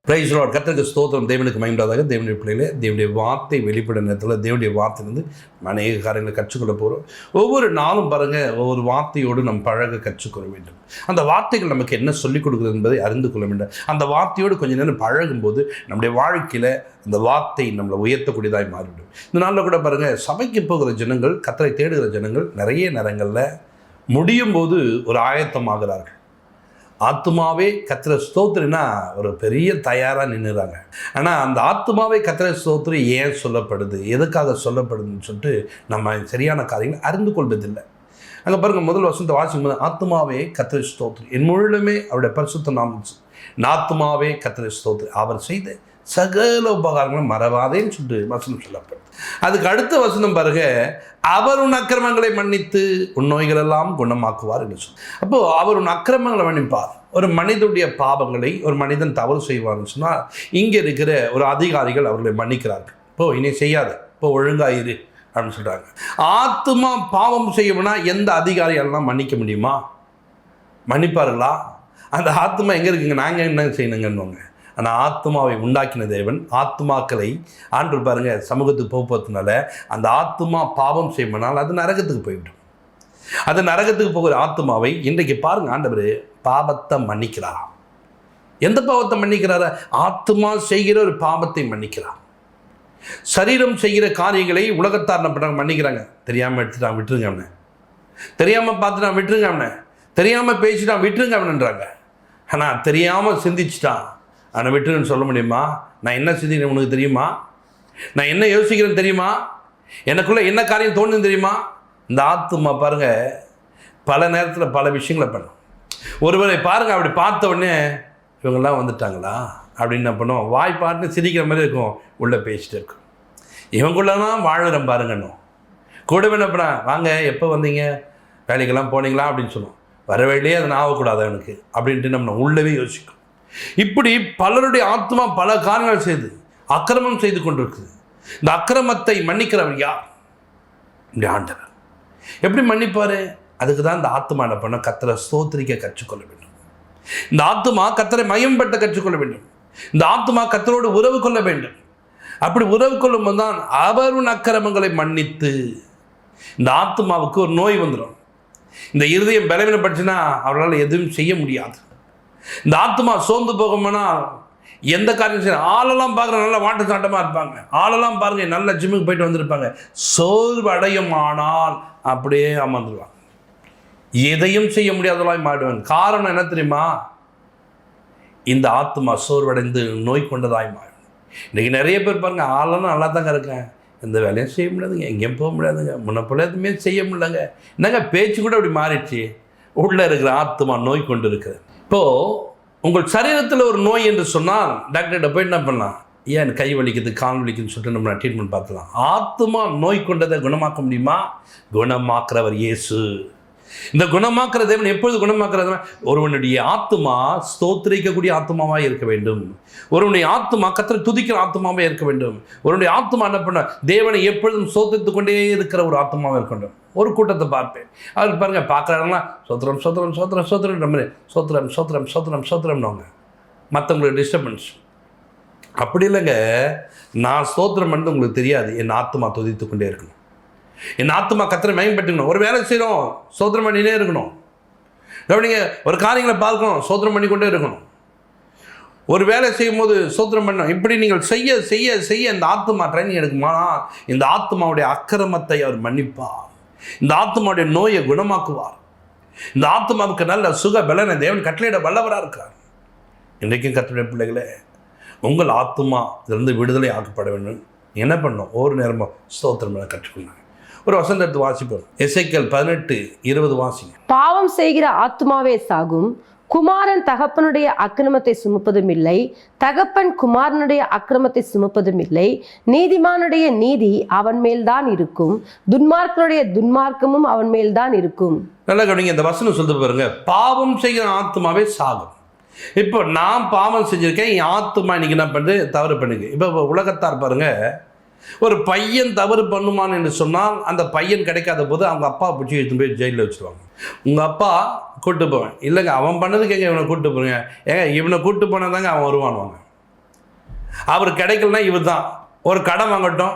Price Lord. கர்த்தருக்கு ஸ்தோத்திரம். தேவனுக்கு மகிமையாக. தேவனுடைய பிள்ளைகளே, தேவனுடைய வார்த்தை வெளிப்படும் நேரத்தில் தேவனுடைய வார்த்தையிலிருந்து அநேக காரியங்களை கற்றுக்கொள்ள போகிறோம். ஒவ்வொரு நாளும் பாருங்கள், ஒவ்வொரு வார்த்தையோடு நம்ம பழக கற்றுக்கொள்ள வேண்டும். அந்த வார்த்தைகள் நமக்கு என்ன சொல்லிக் கொடுக்குறது என்பதை அறிந்து கொள்ள வேண்டும். அந்த வார்த்தையோடு கொஞ்சம் நேரம் பழகும்போது நம்முடைய வாழ்க்கையில் அந்த வார்த்தை நம்மளை உயர்த்தக்கூடியதாய் மாறிவிடும். இந்த நாளில் கூட பாருங்கள், சபைக்கு போகிற ஜனங்கள், கர்த்தரை தேடுகிற ஜனங்கள் நிறைய நேரங்களில் முடியும் போது ஒரு ஆயத்தமாகிறார்கள். ஆத்மாவே கர்த்தரை ஸ்தோத்திரினா ஒரு பெரிய தயாராக நின்றுறாங்க. ஆனால் அந்த ஆத்மாவே கர்த்தரை ஸ்தோத்திரி ஏன் சொல்லப்படுது, எதுக்காக சொல்லப்படுதுன்னு சொல்லிட்டு நம்ம சரியான காரியங்களை அறிந்து கொள்வதில்லை. அங்கே பாருங்கள், முதல் வசனத்தை வாசிக்கும் போது ஆத்மாவே கர்த்தரை ஸ்தோத்திரி, என் முழுமே அவருடைய பரிசுத்த நாமம், ஆத்மாவே கர்த்தரை ஸ்தோத்திரி, அவர் செய்த சகல உபகாரங்களும் மறவாதேன்னு சொல்லிட்டு வசனம் சொல்லப்படுது. அதுக்கு அடுத்த வசனம் பாருங்க, அவர் உன் அக்கிரமங்களை மன்னித்து உன் நோய்களெல்லாம் குணமாக்குவார் என்று சொல்லி. அப்போது அவர் உன் அக்கிரமங்களை மன்னிப்பார். ஒரு மனிதனுடைய பாவங்களை ஒரு மனிதன் தவறு செய்வார்னு சொன்னால் இங்கே இருக்கிற ஒரு அதிகாரிகள் அவர்களை மன்னிக்கிறார்கள். இப்போ இனி செய்யாத, இப்போ ஒழுங்காயிரு அப்படின்னு சொல்கிறாங்க. ஆத்மா பாவம் செய்யணும்னா எந்த அதிகாரியெல்லாம் மன்னிக்க முடியுமா? மன்னிப்பார்களா? அந்த ஆத்மா எங்கே இருக்குங்க, நாங்கள் என்ன செய்யணுங்கன்னுவாங்க. ஆனால் ஆத்மாவை உண்டாக்கின தேவன் ஆத்மாக்களை ஆண்டு பாருங்க சமூகத்துக்கு போகிறதுனால அந்த ஆத்மா பாவம் செய்யணும்னால் அது நரகத்துக்கு போய்விடும். அது நரகத்துக்கு போகிற ஆத்மாவை இன்றைக்கு பாருங்கள், ஆண்டவர் பாவத்தை மன்னிக்கிறாராம். எந்த பாவத்தை மன்னிக்கிறாரா? ஆத்மா செய்கிற ஒரு பாவத்தை மன்னிக்கிறார். சரீரம் செய்கிற காரியங்களை உலகத்தார் என்ன பண்ணுறாங்க, மன்னிக்கிறாங்க. தெரியாமல் எடுத்துட்டான் விட்டுருங்க அவனை, தெரியாமல் பார்த்துட்டான் விட்டுருங்க அவனை, தெரியாமல் பேசிட்டான் விட்டுருங்க அவனன்றாங்க. ஆனால் தெரியாமல் சிந்திச்சிட்டான் அவனை விட்டுருன்னு சொல்ல முடியுமா? நான் என்ன சிந்திக்கிறேன் உனக்கு தெரியுமா? நான் என்ன யோசிக்கிறேன்னு தெரியுமா? எனக்குள்ளே என்ன காரியம் தோணுன்னு தெரியுமா? இந்த ஆத்மா பாருங்கள் பல நேரத்தில் பல விஷயங்களை பண்ணும். ஒருவரை பாருங்கள், அப்படி பார்த்த உடனே இவங்கெல்லாம் வந்துட்டாங்களா அப்படின்னு என்ன பண்ணுவோம், வாய் பாட்டுன்னு சிரிக்கிற மாதிரி இருக்கும், உள்ளே பேசிட்டு இருக்கும். இவங்குள்ளதான் வாழுறேன் பாருங்கன்னும். கூட என்ன பண்ண, வாங்க எப்போ வந்தீங்க, வேலைக்கெல்லாம் போனீங்களா அப்படின்னு சொல்லுவோம். வர வேலையே அது ஆகக்கூடாது எனக்கு அப்படின்ட்டு நம்ம உள்ளவே யோசிக்கும். இப்படி பலருடைய ஆத்மா பல காரியங்கள் செய்து அக்கிரமம் செய்து கொண்டிருக்குது. இந்த அக்கிரமத்தை மன்னிக்கிறவர் யார்? இந்த ஆண்டவர். எப்படி மன்னிப்பாரு? அதுக்கு தான் இந்த ஆத்மா என்ன பண்ண, கர்த்தரை ஸ்தோத்திரிக்க கற்றுக்கொள்ள வேண்டும். இந்த ஆத்மா கர்த்தரை மகிமைப்படுத்த கற்றுக்கொள்ள வேண்டும். இந்த ஆத்மா கர்த்தரோடு உறவு கொள்ள வேண்டும். அப்படி உறவு கொள்ளும் போது தான் அவரின் அக்கிரமங்களை மன்னித்து. இந்த ஆத்மாவுக்கு ஒரு நோய் வந்துடும். இந்த இருதயம் பலவீனப்பட்டுச்சுன்னா அவரால் எதுவும் செய்ய முடியாது. இந்த ஆத்மா சோர்ந்து போகும்னா எந்த காரியம் செய்ய, ஆளெல்லாம் பார்க்குற நல்லா வாட்டு சாட்டமாக இருப்பாங்க, ஆளெல்லாம் பாருங்க நல்ல ஜிம்முக்கு போயிட்டு வந்திருப்பாங்க, சோர்வு அடையும் ஆனால் அப்படியே அமர்ந்துருவாங்க, எதையும் செய்ய முடியாதவளாய் மாறுவாங்க. காரணம் என்ன தெரியுமா? இந்த ஆத்மா சோர்வடைந்து நோய் கொண்டதாய் மாறும். இன்றைக்கி நிறைய பேர் பாருங்க, ஆளெல்லாம் நல்லா தாங்க இருக்கேன், எந்த வேலையும் செய்ய முடியாதுங்க, எங்கேயும் போக முடியாதுங்க, முன்னப்போல எதுவுமே செய்ய முடியலங்க, என்னங்க பேச்சு கூட அப்படி மாறிடுச்சு. உள்ளே இருக்கிற ஆத்மா நோய் கொண்டு இருக்குது. இப்போது உங்கள் சரீரத்தில் ஒரு நோய் என்று சொன்னால் டாக்டர்கிட்ட போய் என்ன பண்ணலாம், ஏன் கை வலிக்குது கால் வலிக்குதுன்னு சொல்லிட்டு நம்ம ட்ரீட்மெண்ட் பார்க்கலாம். ஆத்மா நோய் கொண்டதை குணமாக்க முடியுமா? குணமாக்குறவர் இயேசு. இந்த குணமாக்குற தேவன் எப்பொழுது குணமாக்குறது? ஒருவனுடைய ஆத்மா ஸ்தோத்திரிக்கக்கூடிய ஆத்மாவாக இருக்க வேண்டும். ஒருவனுடைய ஆத்மா கர்த்தரை துதிக்கிற ஆத்மாவாக இருக்க வேண்டும். ஒருவனுடைய ஆத்மா என்ன பண்ண, தேவனை எப்பொழுதும் ஸ்தோத்திரித்து கொண்டே இருக்கிற ஒரு ஆத்மாவாக இருக்க வேண்டும். ஒரு கூட்டத்தை பார்ப்பேன், அவர் பாருங்கள் பார்க்குறாங்கன்னா சோத்திரம் சோத்திரம் சோத்திரம் சோத்திரம் நம்ம சோத்திரம் சோத்திரம் சோத்திரம் சோத்திரம்னவங்க, மற்றவங்களுக்கு டிஸ்டர்பன்ஸ். அப்படி இல்லைங்க, நான் ஸ்தோத்திரம் பண்ணது உங்களுக்கு தெரியாது, என் ஆத்மா துதித்து கொண்டே இருக்கணும். என் ஆத்மா கர்த்தரை மகிமைப்பட்டுக்கணும். ஒரு வேலை செய்யணும், சோத்திரம் பண்ணினே இருக்கணும். கவனிங்க, ஒரு காரியங்களை பார்க்கணும், சோத்திரம் பண்ணிக்கொண்டே இருக்கணும். ஒரு வேலை செய்யும் போது சோத்திரம் பண்ணணும். இப்படி நீங்கள் செய்ய செய்ய செய்ய இந்த ஆத்மா ட்ரைனிங் எடுக்குமானா இந்த ஆத்மாவுடைய அக்கிரமத்தை அவர் மன்னிப்பார். இந்த ஆத்மாவுடைய நோயை குணமாக்குவார். இந்த ஆத்மாவுக்கு நல்ல சுக பலனை தேவன் கட்டளையிட வல்லவராக இருக்கார். இன்றைக்கும் கர்த்தருடைய பிள்ளைகளே, உங்கள் ஆத்மா இதிலிருந்து விடுதலை ஆக்கப்பட வேண்டும். என்ன பண்ணணும்? ஒவ்வொரு நேரமும் ஸ்தோத்திரம் பண்ண கற்றுக்கொண்டாங்க. ஒரு வசனம் எடுத்து வாசிப்போம். எசேக்கியேல் 18:20 வாசிங்க. பாவம் செய்கிற ஆத்மாவே சாகும், குமாரன் தகப்பனுடைய அக்கிரமத்தை சுமப்பதும் இல்லை, தகப்பன் குமாரனுடைய அக்கிரமத்தை சுமப்பதும் இல்லை, நீதிமானுடைய நீதி அவன் மேல்தான் இருக்கும், துன்மார்க்கனுடைய துன்மார்க்கமும் அவன் மேல்தான் இருக்கும். நல்லா கவனிங்க, இந்த வசனம் சொல்லிட்டு பாருங்க, பாவம் செய்கிற ஆத்மாவே சாகும். இப்போ நான் பாவம் செஞ்சுருக்கேன், என் ஆத்மா இன்னைக்கு என்ன பண்ணுது, தவறு பண்ணுங்க. இப்போ உலகத்தார் பாருங்க, ஒரு பையன் தவறு பண்ணுமான்னு என்று சொன்னால் அந்த பையன் கிடைக்காத போது அவங்க அப்பா பிடிச்சி எடுத்து போய் ஜெயிலில் வச்சுருவாங்க. உங்கள் அப்பா கூப்பிட்டு போவேன், இல்லைங்க அவன் பண்ணதுக்கு எங்கே இவனை கூப்பிட்டு போகிறீங்க, ஏங்க இவனை கூப்பிட்டு போனால் தாங்க அவன் வருவானுவாங்க. அவர் கிடைக்கலனா இவர் தான் ஒரு கடன் வாங்கட்டும்,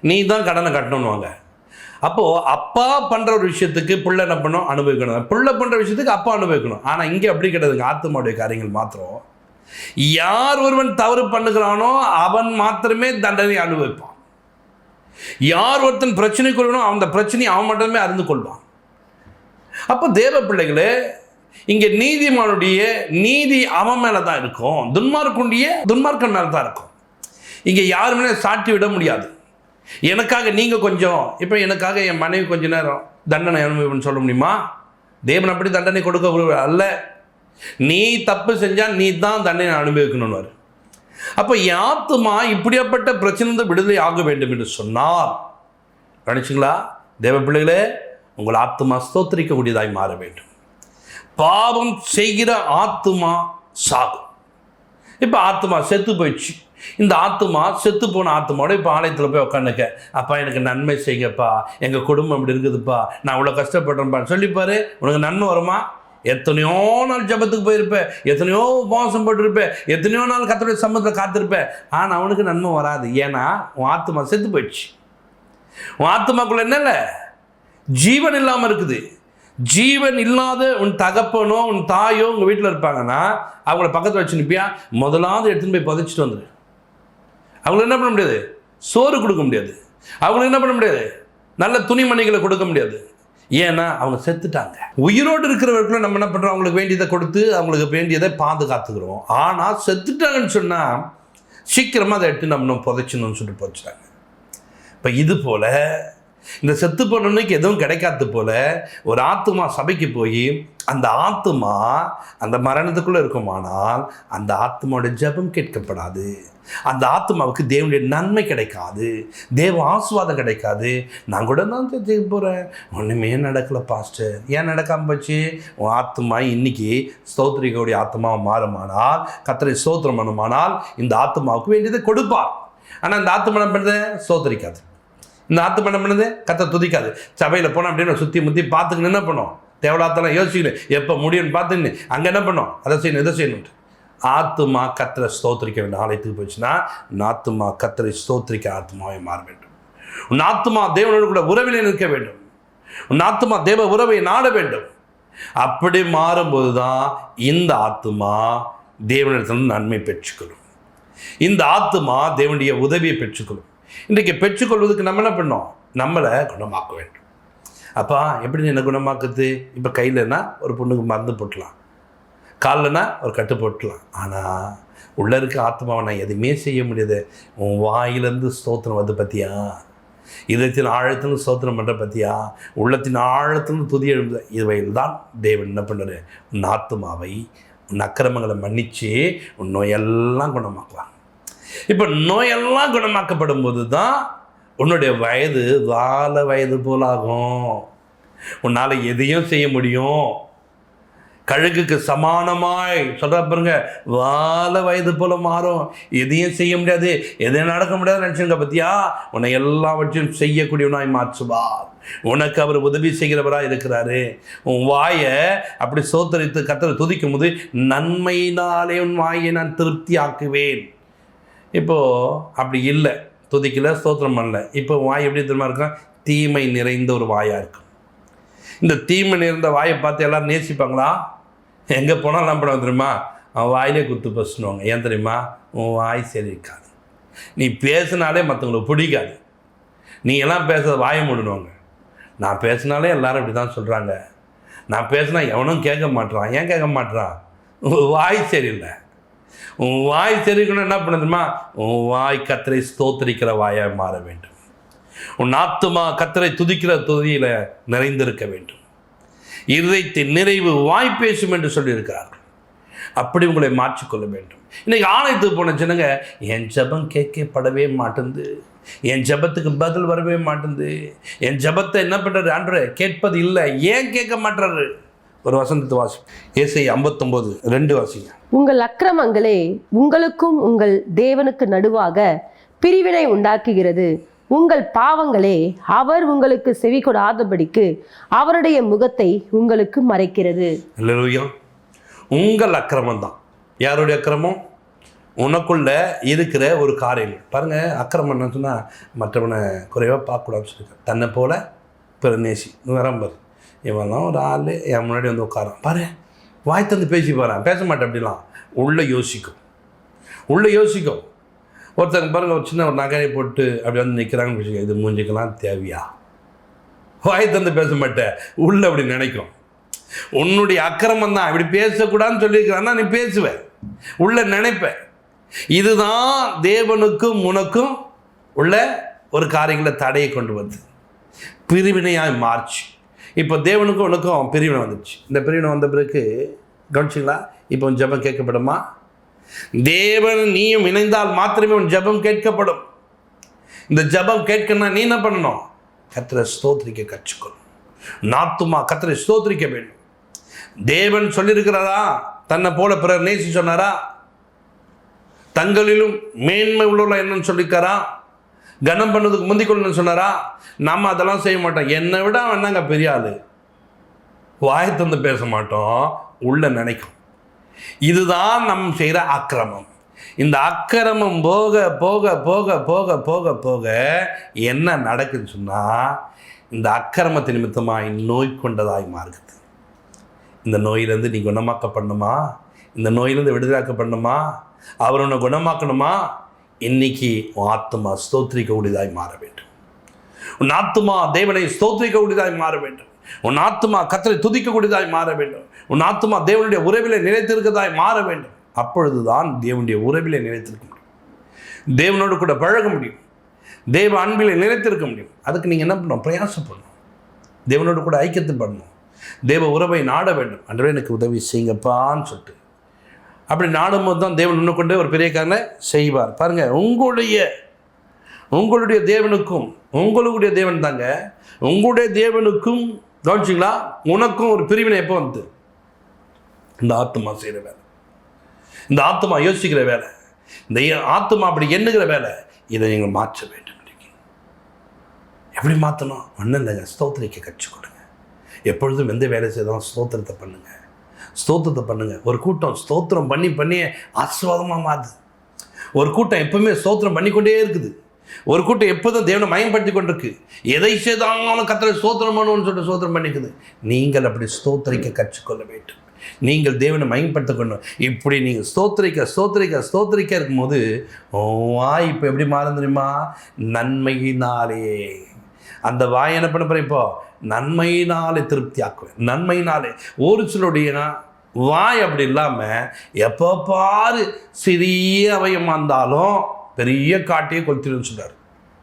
நீ தான் கடனை கட்டணும்னுவாங்க. அப்போது அப்பா பண்ணுற ஒரு விஷயத்துக்கு பிள்ளை என்ன பண்ணணும், அனுபவிக்கணும். பிள்ளை பண்ணுற விஷயத்துக்கு அப்பா அனுபவிக்கணும். ஆனால் இங்கே அப்படி கிடையாதுங்க. ஆத்துமாவுடைய காரியங்கள் மாத்திரம் யார் ஒருவன் தவறு பண்ணுகிறானோ அவன் மாத்திரமே தண்டனை அனுபவிப்பான். யார் ஒருத்தன் பிரச்சனை கொள்ளனோ அந்த பிரச்சனையை அவன் மட்டுமே அறிந்து கொள்வான். அப்போ தேவ பிள்ளைகளே, இங்கே நீதிமானுடைய நீதி அவன் மேலே தான் இருக்கும், துன்மார்க்கன் மேலே தான் இருக்கும். இங்கே யாருமே சாட்டி விட முடியாது. எனக்காக நீங்கள் கொஞ்சம், இப்போ எனக்காக என் மனைவி கொஞ்ச நேரம் தண்டனை அனுபவின்னு சொல்ல முடியுமா? தேவன் அப்படி தண்டனை கொடுக்க அல்ல. நீ தப்பு செஞ்சால் நீ தான் தண்டனை அனுபவிக்கணும்னு. அப்போ என் ஆத்துமா இப்படியாப்பட்ட பிரச்சனை விடுதலை ஆக வேண்டும் என்று சொன்னால், கவனிச்சிங்களா தேவ பிள்ளைகளே, உங்கள் ஆத்துமா ஸ்தோத்திரிக்கக்கூடியதாய் மாற வேண்டும். பாவம் செய்கிற ஆத்துமா சாகும். இப்போ ஆத்துமா செத்து போயிடுச்சு. இந்த ஆத்துமா செத்து போன ஆத்துமாவோட இப்போ ஆலயத்தில் போய் உட்காந்துக்க, அப்பா எனக்கு நன்மை செய்யுங்கப்பா, எங்கள் குடும்பம் இப்படி இருக்குதுப்பா, நான் இவ்வளோ கஷ்டப்படுறேன்ப்பான்னு சொல்லிப்பாரு. உனக்கு நன்மை வருமா? எத்தனையோ நாள் ஜபத்துக்கு போயிருப்பேன், எத்தனையோ உபவாசம் போட்டிருப்பேன், எத்தனையோ நாள் கர்த்தருடைய சமூகத்தில் காத்திருப்பேன். ஆனால் அவனுக்கு நன்மை வராது. ஏன்னா உன் ஆத்துமா செத்து போயிடுச்சு. உன் ஆத்துமாக்குள்ள என்னல்ல, ஜீவன் இல்லாமல் இருக்குது. ஜீவன் இல்லாத உன் தகப்பனோ உன் தாயோ உங்கள் வீட்டில் இருப்பாங்கன்னா அவங்கள பக்கத்தில் வச்சு நிற்பியா? முதலாவது எடுத்துன்னு போய் புதைச்சிட்டு வந்துடு. அவங்களுக்கு என்ன பண்ண முடியாது? சோறு கொடுக்க முடியாது. அவங்களுக்கு என்ன பண்ண முடியாது? நல்ல துணிமணிகளை கொடுக்க முடியாது. ஏன்னா அவங்க செத்துட்டாங்க. உயிரோடு இருக்கிறவர்களும் நம்ம என்ன பண்ணுறோம்? அவங்களுக்கு வேண்டியதை கொடுத்து அவங்களுக்கு வேண்டியதை பாதுகாத்துக்கிறோம். ஆனால் செத்துட்டாங்கன்னு சொன்னால் சீக்கிரமாக அதை எடுத்து நம்ம புதைச்சணும்னு சொல்லிட்டு போச்சுட்டாங்க. இப்போ இது போல் இந்த செத்து போனவனுக்கு எதுவும் கிடைக்காது போல ஒரு ஆத்துமா சபைக்கு போய் அந்த ஆத்துமா அந்த மரணத்துக்குள்ளே இருக்குமானால் அந்த ஆத்துமாவோட ஜெபம் கேட்கப்படாது. அந்த ஆத்மாவுக்கு தேவனுடைய நன்மை கிடைக்காது, தேவ ஆசீர்வாதம் கிடைக்காது. நான் கூட தான் சேர்த்துக்க போகிறேன், ஒன்றுமே நடக்கலை பாஸ்டர். ஏன் நடக்காமல் போச்சு? உன் ஆத்மா இன்னைக்கு ஸ்தோத்திரிக்கக்கூடிய ஆத்மாவை மாறுமானால், கர்த்தரை ஸ்தோத்திரம் பண்ணுமானால் இந்த ஆத்மாவுக்கு வேண்டியதை கொடுப்பார். ஆனால் இந்த ஆத்மா என்ன பண்ணுறது? ஸ்தோத்திரிக்காது. இந்த ஆத்மா என்ன பண்ணுது? கர்த்தரை துதிக்காது. சபையில் போனோம் அப்படின்னு சுற்றி முற்றி பார்த்துக்கணும். என்ன பண்ணோம்? தேவலாத்தெல்லாம் யோசிக்கணும், எப்போ முடியும்னு பார்த்துன்னு அங்கே என்ன பண்ணோம்? அதை செய்யணும், இதை செய்யணும். ஆத்துமா கர்த்தரை ஸ்தோத்திரிக்க வேண்டும். ஆலயத்துக்கு போச்சுன்னா ஆத்துமா கர்த்தரை ஸ்தோத்திரிக்க ஆத்மாவை மாற வேண்டும். உன் ஆத்துமா தேவனோடு கூட உறவிலே நிற்க வேண்டும். உன் ஆத்துமா தேவ உறவை நாட வேண்டும். அப்படி மாறும்போது தான் இந்த ஆத்துமா தேவனிடத்தில் நன்மை பெற்றுக்கொள்ளும். இந்த ஆத்துமா தேவனுடைய உதவியை பெற்றுக்கொள்ளும். இன்றைக்கு பெற்றுக்கொள்வதற்கு நம்ம என்ன பண்ணோம்? நம்மளை குணமாக்க வேண்டும். அப்பா எப்படி என்ன குணமாக்குது? இப்போ கையிலன்னா ஒரு பொண்ணுக்கு மருந்து போட்டலாம், காலில்னா ஒரு கட்டு போட்டலாம். ஆனால் உள்ளே இருக்க ஆத்மாவை நான் எதுவுமே செய்ய முடியாது. உன் வாயிலேருந்து ஸ்தோத்திரம் வந்து பார்த்தியா? இதயத்தின் ஆழத்திலும் ஸ்தோத்திரம் பண்ணுற பார்த்தியா? உள்ளத்தின் ஆழத்திலும் துதி எழுந்த இவையில் தான் தேவன் என்ன பண்ணுறாரு? உன் ஆத்மாவை உன் அக்கிரமங்களை மன்னித்து உன் நோயெல்லாம் குணமாக்குவாங்க. இப்போ நோயெல்லாம் குணமாக்கப்படும் போது தான் உன்னுடைய வயது வாழ வயது போலாகும். உன்னால் எதையும் செய்ய முடியும். கழுகுக்கு சமானமாய் சொல்கிற பாருங்க, வாழ வயது போல மாறும். எதையும் செய்ய முடியாது, எதையும் நடக்க முடியாது நினச்சுங்க பற்றியா? உன்னை எல்லாவற்றையும் செய்யக்கூடியவனாய் மாற்றுவார். உனக்கு அவர் உதவி செய்கிறவராக இருக்கிறாரு. உன் வாயை அப்படி சோத்தரித்து கர்த்தரை துதிக்கும் போது நன்மையினாலே உன் வாயை நான் திருப்தி ஆக்குவேன். இப்போது அப்படி இல்லை, துதிக்கல, ஸ்தோத்திரம் பண்ணல. இப்போ வாய் எப்படி தெரியுமா இருக்கும்? தீமை நிறைந்த ஒரு வாயாக இருக்கும். இந்த தீமை நிறைந்த வாயை பார்த்து எல்லோரும் நேசிப்பாங்களா? எங்கே போனால் நம்ம பண்ண தெரியுமா? அவன் வாயிலே குத்து பசுனுவாங்க. ஏன் தெரியுமா? உன் வாய் சரி இருக்காது. நீ பேசினாலே மற்றவங்களுக்கு பிடிக்காது. நீ எல்லாம் பேசுகிறத வாயை மூடணுவாங்க. நான் பேசினாலே எல்லாரும் இப்படி தான் சொல்கிறாங்க. நான் பேசினா எவனும் கேட்க மாட்டான். ஏன் கேட்க மாட்டான்? உன் வாய் சரியில்லை. உன் வாய் சரிக்கணும் என்ன பண்ண தெரியுமா? உன் வாய் கர்த்தரை ஸ்தோத்திரிக்கிற வாயாக மாற வேண்டும். உன் ஆத்துமா கர்த்தரை துதிக்கிற துதியில் நிறைந்திருக்க வேண்டும். இருதயத்தின் நிறைவு வாய் பேசும் என்று சொல்லியிருக்கிறார்கள். அப்படி உங்களை மாற்றிக்கொள்ள வேண்டும். இன்றைக்கி ஆலயத்துக்கு போன ஜனங்க, என் ஜபம் கேட்கப்படவே மாட்டேங்குது, என் ஜபத்துக்கு பதில் வரவே மாட்டேங்குது, என் ஜபத்தை என்ன பண்ணுறாரு? ஆண்டவரே கேட்பது இல்லை. ஏன் கேட்க மாட்டாரு? ஒரு வசனத்தை வாசி, ஏசாயா 59:2 வாசிங்க. உங்கள் அக்கிரமங்களே உங்களுக்கும் உங்கள் தேவனுக்கு நடுவாக பிரிவினை உண்டாக்குகிறது. உங்கள் பாவங்களே அவர் உங்களுக்கு செவி கொடாதபடிக்கு அவருடைய முகத்தை உங்களுக்கு மறைக்கிறது. அல்லேலூயா. உங்கள் அக்கிரமம் தான். யாருடைய அக்கிரமம்? உனக்குள்ள இருக்கிற ஒரு காரியம் பாருங்க. அக்கிரமம் சொன்னால் மற்றவனை குறைவாக பார்க்கக்கூடாதுன்னு சொல்லியிருக்க. தன்னை போல பிற நேசி வரம்பர். இவன் தான் ஒரு ஆள் என் முன்னாடி வந்து உட்காரான் பாரு, வாய் தந்து பேசி போகிறான். பேச மாட்டேன் அப்படிலாம். உள்ளே யோசிக்கும். ஒருத்தங்க பாருங்கள், ஒரு சின்ன ஒரு நகையை போட்டு அப்படி வந்து நிற்கிறாங்கன்னு வச்சுக்க, இது மூஞ்சிக்கெல்லாம் தேவையா? வாய் தந்து பேச மாட்டேன், உள்ள அப்படி நினைக்கும். உன்னுடைய அக்கிரமம் தான் இப்படி பேசக்கூடாதுன்னு சொல்லியிருக்கிறான்னா நீ பேசுவ, உள்ள நினைப்ப. இதுதான் தேவனுக்கும் உனக்கும் உள்ள ஒரு காரியங்களை தடையை கொண்டு வந்து பிரிவினையாய் மார்ச்சு. இப்போ தேவனுக்கும் உனக்கும் பிரிவினை வந்துச்சு. இந்த பிரிவினை வந்த பிறகு கவனிச்சிங்களா, இப்போ ஜெபம் கேட்கப்படுமா? தேவன் நீயும் இணைந்தால் மாத்திரமே உன் ஜெபம் கேட்கப்படும். இந்த ஜெபம் கேட்கணும்னா நீ என்ன பண்ணணும்? கர்த்தரை ஸ்தோத்திரிக்க கற்றுக்கணும். நாத்துமா கர்த்தரை ஸ்தோத்திரிக்க வேண்டும். தேவன் சொல்லியிருக்கிறதா? தன்னை போல பிறர் நேசி சொன்னாரா? தங்களிலும் மேன்மை உள்ளவர்கள் என்னன்னு சொல்லியிருக்காரா? கனம் பண்ணதுக்கு முந்திக்கொள்ளணும்னு சொன்னாரா? நம்ம அதெல்லாம் செய்ய மாட்டோம். என்னை விட வேணாங்க பெரிய ஆள். வாயை தந்து பேச மாட்டோம், உள்ள நினைக்கும். இதுதான் நம்ம செய்கிற அக்கிரமம். இந்த அக்கிரமம் போக போக போக போக போக போக என்ன நடக்குதுன்னு சொன்னால், இந்த அக்கிரமத்தை நிமித்தமாய் நோய் கொண்டதாய் மாறுகிறது. இந்த நோயிலேருந்து நீ குணமாக்கப்படணுமா? இந்த நோயிலேருந்து விடுதலாக்கப்படணுமா? அவர் உன்னை குணமாக்கணுமா? இன்னைக்கு உன் ஆத்துமா ஸ்தோத்திரிக்கக்கூடியதாய் மாற வேண்டும். உன் ஆத்துமா தேவனை ஸ்தோத்திரிக்கக்கூடியதாய் மாற வேண்டும். உன் ஆத்துமா கர்த்தரை துதிக்கக்கூடியதாய் மாற வேண்டும். உன் ஆத்துமா தேவனுடைய உறவிலே நிலைத்திருக்கிறதாய் மாற வேண்டும். அப்பொழுதுதான் தேவனுடைய உறவிலே நிலைத்திருக்க முடியும், தேவனோடு கூட பழக முடியும், தேவ அன்பிலே நிலைத்திருக்க முடியும். அதுக்கு நீங்கள் என்ன பண்ணணும்? பிரயாசப்படணும், தேவனோடு கூட ஐக்கியத்தை பண்ணணும், தேவ உறவை நாட வேண்டும். அன்றே எனக்கு உதவி செய்யுங்கப்பான்னு சொல்லிட்டு அப்படி நாடும்போது தான் தேவன் இன்னும் கொண்டு ஒரு பெரிய காரணை செய்வார். பாருங்கள், உங்களுடைய தேவனுக்கும் உங்களுடைய தேவன் தாங்க. உங்களுடைய தேவனுக்கும் கவனிச்சிங்களா, உனக்கும் ஒரு பிரிவினை எப்போ வந்து? இந்த ஆத்மா செய்கிற வேலை, இந்த ஆத்மா யோசிக்கிற வேலை, இந்த ஆத்மா அப்படி எண்ணுகிற வேலை, இதை நீங்கள் மாற்ற வேண்டும். எப்படி மாற்றணும்? ஒன்றும் இல்லைங்க, ஸ்தோத்திரிக்க கற்றுக் கொடுங்க. எப்பொழுதும் எந்த வேலை செய்தாலும் ஸ்தோத்திரத்தை பண்ணுங்கள், ஸ்தோத்திரத்தை பண்ணுங்கள். ஒரு கூட்டம் ஸ்தோத்திரம் பண்ணி பண்ணி ஆசீர்வாதமாக மாறுது. ஒரு கூட்டம் எப்பவுமே ஸ்தோத்திரம் பண்ணிக்கொண்டே இருக்குது. ஒரு கூட்டம் எப்போதும் தேவனை மயம்படுத்தி கொண்டிருக்கு. எதை செய்தாலும் கர்த்தரை ஸ்தோத்திரம் பண்ணுவோன்னு சொல்லிட்டு ஸ்தோத்திரம் பண்ணிக்குது. நீங்கள் அப்படி ஸ்தோத்திரிக்க கற்றுக்கொள்ள வேண்டும். நீங்கள் தேவனை மயம்படுத்தக்கணும். இப்படி நீங்கள் ஸ்தோத்திரிக்க இருக்கும்போது வாய் இப்போ எப்படி மாறும் தெரியுமா? நன்மையினாலே. அந்த வாய் என்ன பண்ண போகிறேன்? இப்போ நன்மையினாலே திருப்தி ஆக்குவேன். நன்மையினாலே. ஒரு சிலருடைய வாய் அப்படி இல்லாமல் எப்போ பாரு சிறிய அவயமாக இருந்தாலும் பெரிய காட்டையே கொளுத்திடுன்னு சொல்கிறார்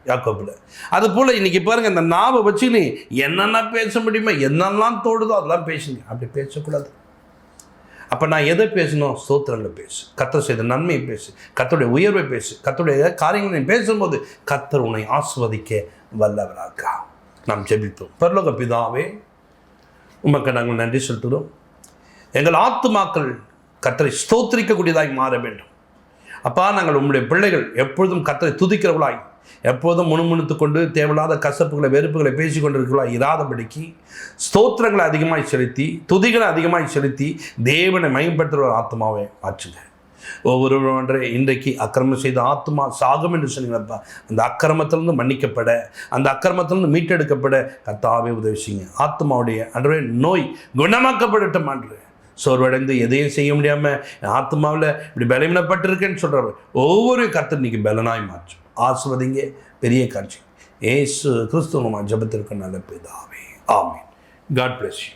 யாக்கோபில். அது போல் இன்றைக்கி பாருங்கள், இந்த நாவை வச்சு நீ என்னென்ன பேச முடியுமோ, என்னெல்லாம் தோடுதோ அதெல்லாம் பேசுங்க. அப்படி பேசக்கூடாது. அப்போ நான் எதை பேசணும்? ஸ்தோத்திரங்களை பேசு, கர்த்தர் செய்த நன்மையை பேசு, கர்த்தருடைய உயர்வை பேசு, கர்த்தருடைய காரியங்களை பேசும்போது கர்த்தர் உன்னை ஆஸ்வதிக்க வல்லவராக. நாம் ஜெபிப்போம். பரலோக பிதாவே, உமக்கு நாங்கள் நன்றி செலுத்துகிறோம். எங்கள் ஆத்துமாக்கள் கர்த்தரை ஸ்தோத்திரிக்கக்கூடியதாய் மாற வேண்டும். அப்பா, நாங்கள் உங்களுடைய பிள்ளைகள் எப்பொழுதும் கர்த்தரை துதிக்கிறவர்களாய், எப்போதும் முணுமுணுத்து கொண்டு தேவையில்லாத கசப்புகளை வெறுப்புகளை பேசி கொண்டிருக்கிறவர்களாய் இராதபடிக்கு ஸ்தோத்திரங்களை அதிகமாய் செலுத்தி, துதிகளை அதிகமாய் செலுத்தி தேவனை மயம்படுத்துகிற ஒரு ஆத்மாவை மாற்றுங்க. ஒவ்வொருவரே இன்றைக்கு அக்கிரமம் செய்த ஆத்மா சாகும் என்று சொன்னீங்களப்பா, அந்த அக்கிரமத்திலிருந்து மன்னிக்கப்பட, அந்த அக்கிரமத்திலிருந்து மீட்டெடுக்கப்பட கர்த்தாவே உதவி செய்யுங்க. ஆத்மாவுடைய அன்றே நோய் குணமாக்கப்படட்டும். அன்று சோர்வடைந்து எதையும் செய்ய முடியாமல் ஆத்மாவில் இப்படி பலவீனப்பட்டிருக்கேன்னு சொல்கிறார் ஒவ்வொரு கர்த்தர் இன்னைக்கு பலனாய் மாற்றும். ஆசிர்வதிங்க. பெரிய காட்சி இயேசு கிறிஸ்துவ ஜெபத்திற்கு நல்ல பிதாவே. ஆமென். God bless you.